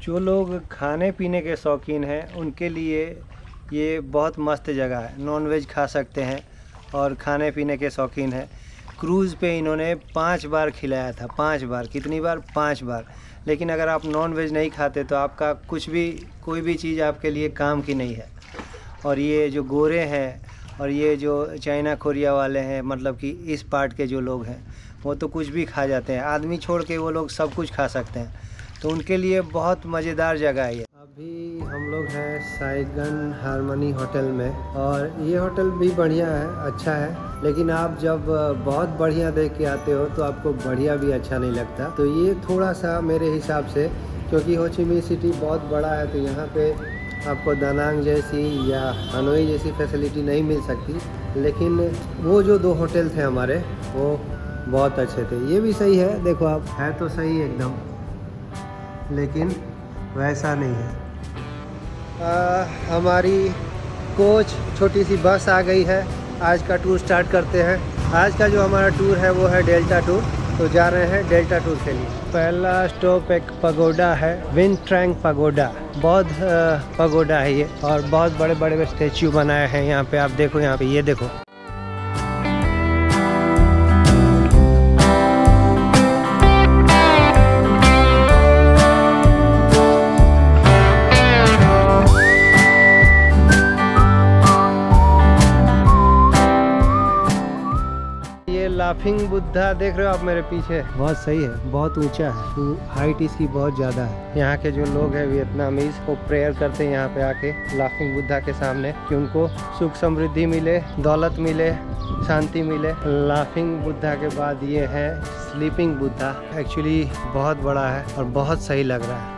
जो लोग खाने पीने के शौकीन हैं उनके लिए ये बहुत मस्त जगह है। नॉन वेज खा सकते हैं और खाने पीने के शौकीन हैं। क्रूज़ पे इन्होंने 5 बार खिलाया था, 5 बार। कितनी बार? 5 बार। लेकिन अगर आप नॉन वेज नहीं खाते तो आपका कुछ भी, कोई भी चीज़ आपके लिए काम की नहीं है। और ये जो गोरे हैं और ये जो चाइना कोरिया वाले हैं, मतलब कि इस पार्ट के जो लोग हैं, वो तो कुछ भी खा जाते हैं। आदमी छोड़ के वो लोग सब कुछ खा सकते हैं। तो उनके लिए बहुत मज़ेदार जगह है ये। अभी हम लोग हैं साइगन हारमनी होटल में, और ये होटल भी बढ़िया है, अच्छा है। लेकिन आप जब बहुत बढ़िया देख के आते हो तो आपको बढ़िया भी अच्छा नहीं लगता। तो ये थोड़ा सा मेरे हिसाब से, क्योंकि हो ची मिन्ह सिटी बहुत बड़ा है, तो यहाँ पे आपको दानांग जैसी या हनोई जैसी फैसिलिटी नहीं मिल सकती। लेकिन वो जो 2 होटल थे हमारे, वो बहुत अच्छे थे। ये भी सही है, देखो आप, है तो सही एकदम, लेकिन वैसा नहीं है। हमारी कोच छोटी सी बस आ गई है। आज का टूर स्टार्ट करते हैं। आज का जो हमारा टूर है वो है डेल्टा टूर। तो जा रहे हैं डेल्टा टूर के लिए। पहला स्टॉप एक पगोडा है, विन ट्रैंग पगोडा। बौद्ध पगोडा है ये, और बहुत बड़े बड़े स्टैचू बनाए हैं यहाँ पे। आप देखो यहाँ पे, ये देखो। लाफिंग बुद्धा देख रहे हो आप मेरे पीछे, बहुत सही है, बहुत ऊंचा है, हाइट इसकी बहुत ज़्यादा है। यहाँ के जो लोग हैं वियतनामीज, वो प्रेयर करते हैं यहाँ पे आके लाफिंग बुद्धा के सामने, कि उनको सुख समृद्धि मिले, दौलत मिले, शांति मिले। लाफिंग बुद्धा के बाद ये है स्लीपिंग बुद्धा। एक्चुअली बहुत बड़ा है और बहुत सही लग रहा है।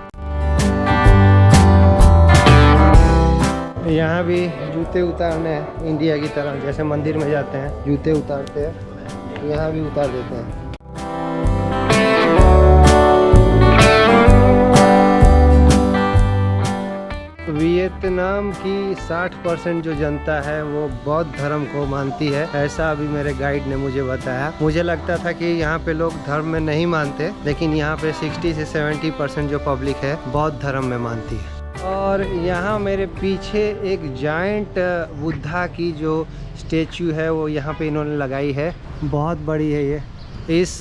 यहाँ भी जूते उतारने हैं इंडिया की तरह, जैसे मंदिर में जाते हैं जूते उतारते हैं, यहाँ भी उतार देते हैं। वियतनाम की 60% जो जनता है वो बौद्ध धर्म को मानती है, ऐसा अभी मेरे गाइड ने मुझे बताया। मुझे लगता था कि यहाँ पे लोग धर्म में नहीं मानते, लेकिन यहाँ पे 60 से 70% जो पब्लिक है बौद्ध धर्म में मानती है। और यहाँ मेरे पीछे एक जायंट बुद्धा की जो स्टेचू है वो यहाँ पे इन्होंने लगाई है, बहुत बड़ी है ये। इस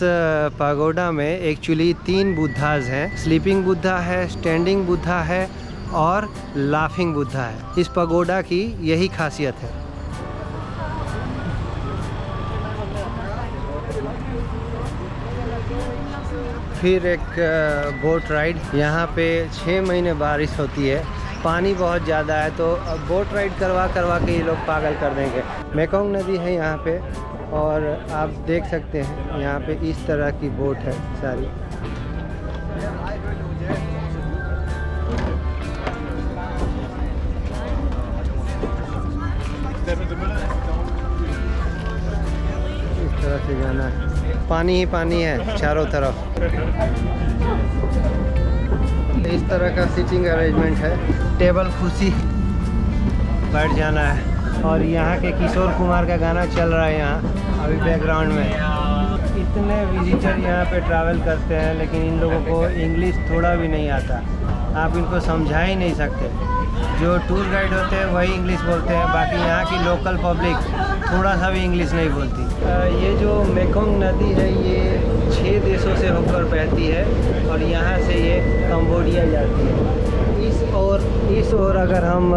पगोडा में एक्चुअली 3 बुद्धाज हैं। स्लीपिंग बुद्धा है, स्टैंडिंग बुद्धा है और लाफिंग बुद्धा है। इस पगोडा की यही खासियत है। फिर एक बोट राइड। यहाँ पे 6 महीने बारिश होती है, पानी बहुत ज़्यादा है, तो अब बोट राइड करवा के ये लोग पागल कर देंगे। मेकोंग नदी है यहाँ पे, और आप देख सकते हैं यहाँ पे इस तरह की बोट है सारी। इस तरह से जाना है, पानी ही पानी है चारों तरफ। इस तरह का सीटिंग अरेंजमेंट है, टेबल कुर्सी, बैठ जाना है। और यहाँ के किशोर कुमार का गाना चल रहा है यहाँ अभी बैकग्राउंड में। इतने विजिटर यहाँ पे ट्रैवल करते हैं, लेकिन इन लोगों को इंग्लिश थोड़ा भी नहीं आता। आप इनको समझा ही नहीं सकते। जो टूर गाइड होते हैं वही इंग्लिश बोलते हैं, बाकी यहाँ की लोकल पब्लिक थोड़ा सा भी इंग्लिश नहीं बोलती। ये जो मेकोंग नदी है ये 6 देशों से होकर बहती है, और यहाँ से ये कंबोडिया जाती है। इस ओर अगर हम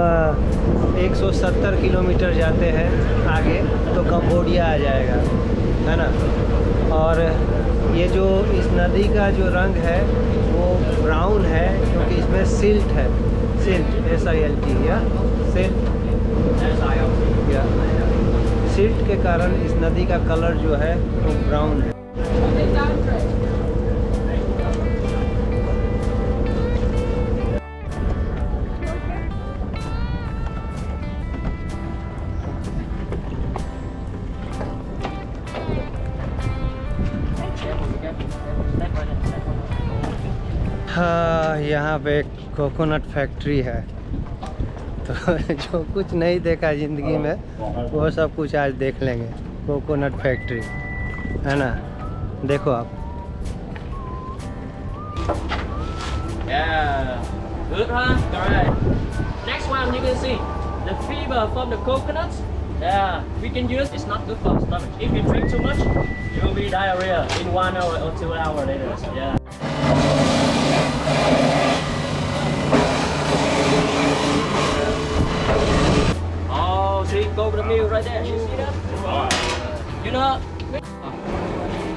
170 किलोमीटर जाते हैं आगे तो कंबोडिया आ जाएगा, है ना। और ये जो इस नदी का जो रंग है वो ब्राउन है, क्योंकि इसमें सिल्ट है, सिल्ट SILT या सिल्ट के कारण इस नदी का कलर जो है वो ब्राउन है। हाँ, यहाँ पे कोकोनट फैक्ट्री है। तो जो कुछ नहीं देखा ज़िंदगी में वो सब कुछ आज देख लेंगे। कोकोनट फैक्ट्री है ना, देखो आप। Yeah. Good, huh? Alright. Next one, you can see the fiber from the coconuts. Yeah, we can use. It's not good for the stomach. If you drink too much, you will be diarrhea in 1 hour or 2 hours later. Yeah. Oh, see, coconut milk right there. You see that? You know.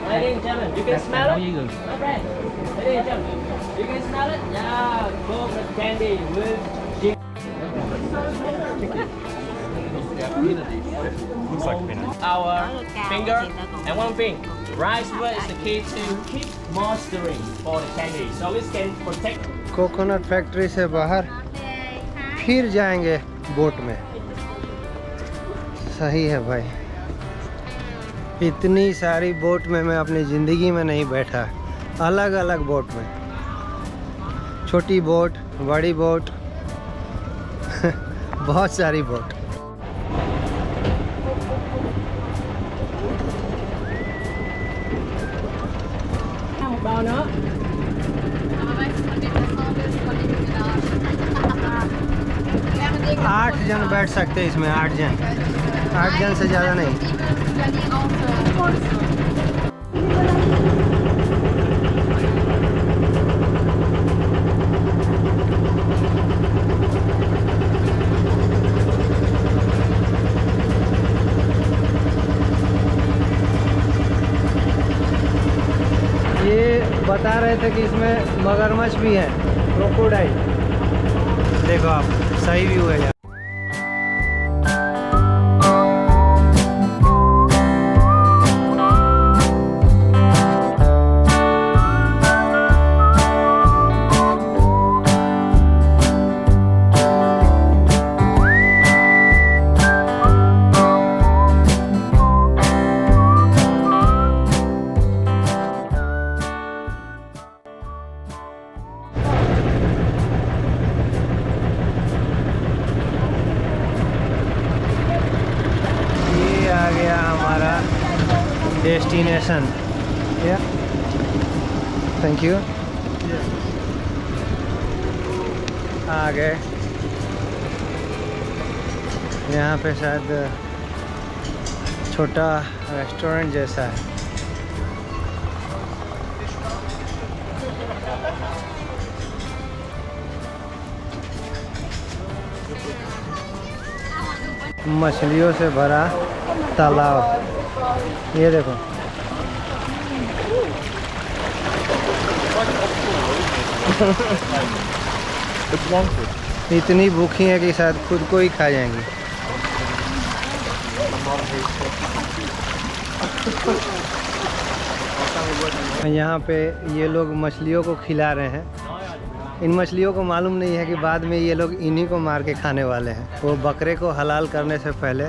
Ladies and gentlemen, you can smell it. My friend, ladies and gentlemen, you can smell it. Yeah, coconut candy with chicken. Looks like peanut. Our finger and one thing. Rice wood is the key to keep moisturizing for the candy, so it can protect. Coconut factory से बाहर फिर जाएंगे boat में। सही है भाई, इतनी सारी बोट में मैं अपनी ज़िंदगी में नहीं बैठा। अलग अलग बोट में, छोटी बोट, बड़ी बोट बहुत सारी बोट। Bao nữa. 8 जन बैठ सकते हैं इसमें, 8 जन, 8 जन से ज़्यादा नहीं। ये बता रहे थे कि इसमें मगरमच्छ भी है, क्रोकोडाइल। देखो आप, सही व्यू है यार। आ गया हमारा डेस्टिनेशन। या थैंक यू। आ गए यहाँ पे, शायद छोटा रेस्टोरेंट जैसा है। मछलियों से भरा तालाब, ये देखो। इतनी भूखी है कि शायद खुद को ही खा जाएंगी। यहाँ पे ये लोग मछलियों को खिला रहे हैं। इन मछलियों को मालूम नहीं है कि बाद में ये लोग इन्हीं को मार के खाने वाले हैं। वो बकरे को हलाल करने से पहले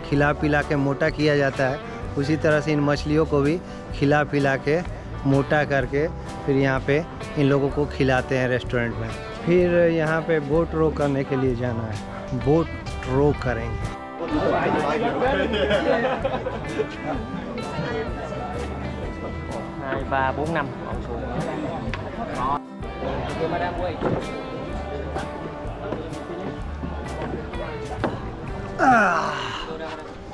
खिला पिला के मोटा किया जाता है, उसी तरह से इन मछलियों को भी खिला पिला के मोटा करके फिर यहाँ पे इन लोगों को खिलाते हैं रेस्टोरेंट में। फिर यहाँ पे बोट रो करने के लिए जाना है, बोट रो करेंगे। Hai, ba, 4, 5 còn xuống.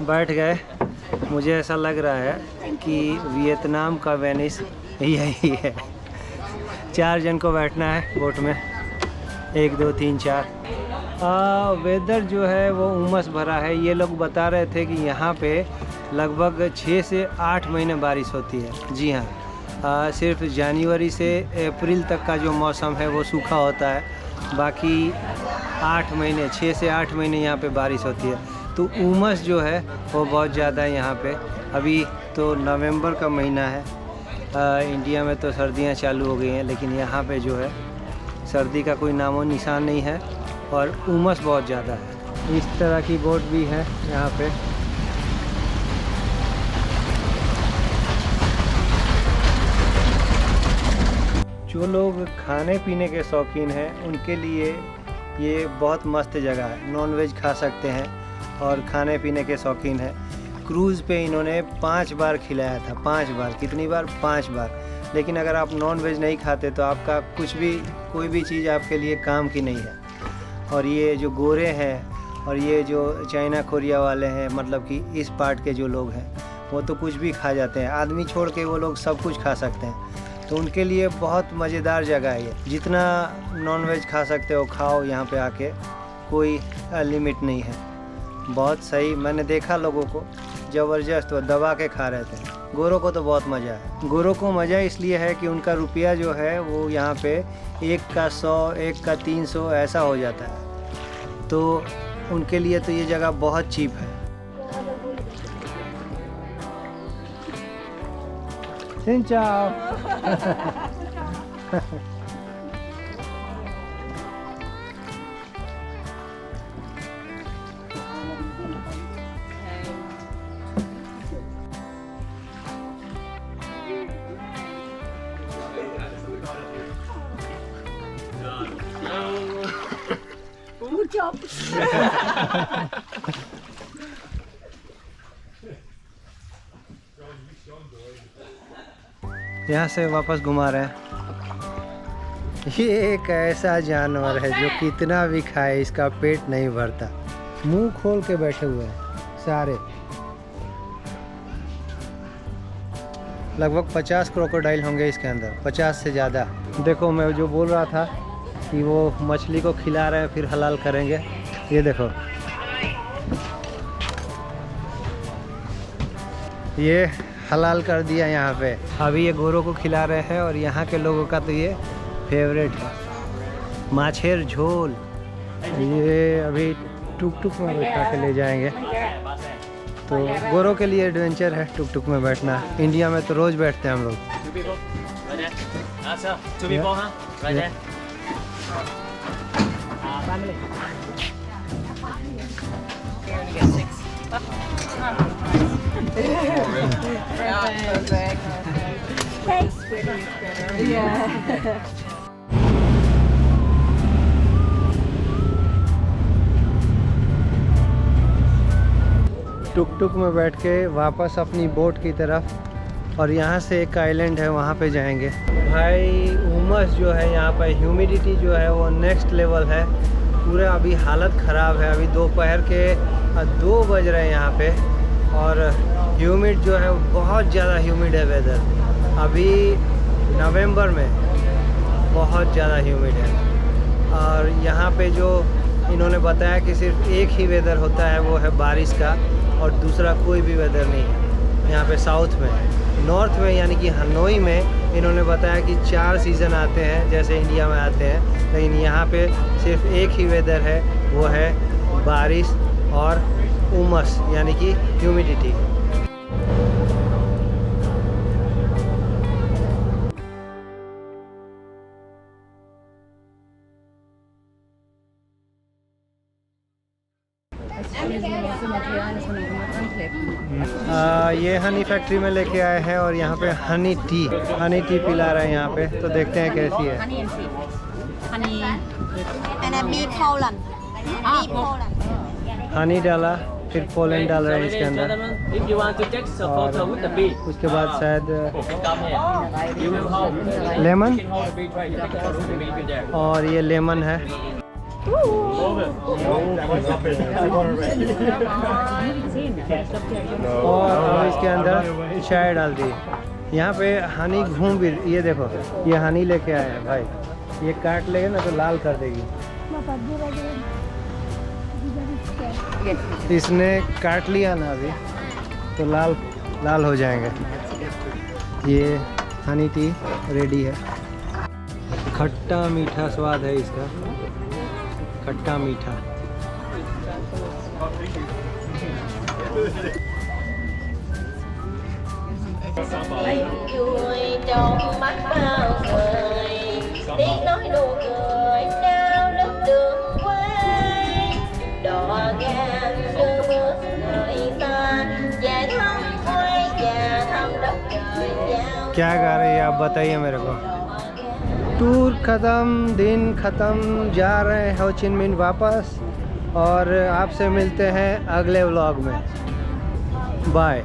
बैठ गए। मुझे ऐसा लग रहा है कि वियतनाम का वेनिस यही है। 4 जन को बैठना है बोट में, 1 2 3 4। वेदर जो है वो उमस भरा है। ये लोग बता रहे थे कि यहाँ पे लगभग 6 से 8 महीने बारिश होती है। जी हाँ, सिर्फ जनवरी से अप्रैल तक का जो मौसम है वो सूखा होता है, बाकी 8 महीने, 6 से 8 महीने यहाँ पे बारिश होती है। तो उमस जो है वो बहुत ज़्यादा है यहाँ पे। अभी तो नवंबर का महीना है, इंडिया में तो सर्दियाँ चालू हो गई हैं, लेकिन यहाँ पे जो है सर्दी का कोई नामो निशान नहीं है और उमस बहुत ज़्यादा है। इस तरह की बोट भी है यहाँ पे। जो लोग खाने पीने के शौकीन हैं उनके लिए ये बहुत मस्त जगह है। नॉनवेज खा सकते हैं और खाने पीने के शौकीन हैं। क्रूज़ पे इन्होंने 5 बार खिलाया था। 5 बार, कितनी बार? 5 बार। लेकिन अगर आप नॉन वेज नहीं खाते तो आपका कोई भी चीज़ आपके लिए काम की नहीं है। और ये जो गोरे हैं और ये जो चाइना कोरिया वाले हैं, मतलब कि इस पार्ट के जो लोग हैं, वो तो कुछ भी खा जाते हैं। आदमी छोड़ के वो लोग सब कुछ खा सकते हैं। तो उनके लिए बहुत मज़ेदार जगह है ये। जितना नॉन वेज खा सकते हो खाओ, यहाँ पे आके कोई लिमिट नहीं है। बहुत सही, मैंने देखा लोगों को ज़बरदस्त वो दबा के खा रहे थे। गोरों को तो बहुत मज़ा है। गोरों को मज़ा इसलिए है कि उनका रुपया जो है वो यहाँ पे 1 का 100, 1 का 300 ऐसा हो जाता है। तो उनके लिए तो ये जगह बहुत चीप है। Xin chào. यहाँ से वापस घुमा रहे हैं। ये एक ऐसा जानवर है जो कितना भी खाए इसका पेट नहीं भरता। मुंह खोल के बैठे हुए हैं सारे। लगभग 50 क्रोकोडाइल होंगे इसके अंदर, 50 से ज़्यादा। देखो मैं जो बोल रहा था कि वो मछली को खिला रहे हैं फिर हलाल करेंगे। ये देखो, ये हलाल कर दिया यहाँ पे। अभी ये गोरों को खिला रहे हैं और यहाँ के लोगों का तो ये फेवरेट है, माछेर झोल। ये अभी टुक टुक में बैठा के ले जाएंगे। तो गोरों के लिए एडवेंचर है टुक टुक में बैठना। इंडिया में तो रोज़ बैठते हैं हम लोग। टुक टुक में बैठ के वापस अपनी बोट की तरफ, और यहाँ से एक आइलैंड है वहाँ पे जाएंगे। भाई उमस जो है यहाँ पर, ह्यूमिडिटी जो है वो नेक्स्ट लेवल है। पूरा अभी हालत ख़राब है। अभी दोपहर के 2 बज रहे हैं यहाँ पे, और ह्यूमिड जो है बहुत ज़्यादा ह्यूमिड है वेदर। अभी नवंबर में बहुत ज़्यादा ह्यूमिड है। और यहाँ पे जो इन्होंने बताया कि सिर्फ एक ही वेदर होता है, वो है बारिश का, और दूसरा कोई भी वेदर नहीं है यहाँ पे साउथ में। नॉर्थ में यानी कि हनोई में इन्होंने बताया कि 4 सीज़न आते हैं जैसे इंडिया में आते हैं, लेकिन यहाँ पे सिर्फ एक ही वेदर है, वो है बारिश और उमस यानी कि ह्यूमिडिटी। ये हनी फैक्ट्री में लेके आए हैं और यहाँ पे हनी टी पिला रहे हैं यहाँ पे। तो देखते हैं कैसी है। हनी डाला, फिर पोलन डाल रहे हैं इसके अंदर, और उसके बाद शायद लेमन, और ये लेमन है। और अब इसके अंदर चाय डाल दी। यहाँ पे हनी घूम भी, ये देखो ये हनी लेके आए हैं भाई। ये काट लेगा ना तो लाल कर देगी। इसने काट लिया ना अभी तो लाल हो जाएंगे। ये हनी टी रेडी है। खट्टा मीठा स्वाद है इसका, खट्टा मीठा। क्या गा रहे हैं आप बताइए मेरे को। टूर ख़त्म, दिन ख़त्म, जा रहे हैं हो चिन मिन वापस, और आपसे मिलते हैं अगले व्लॉग में। बाय।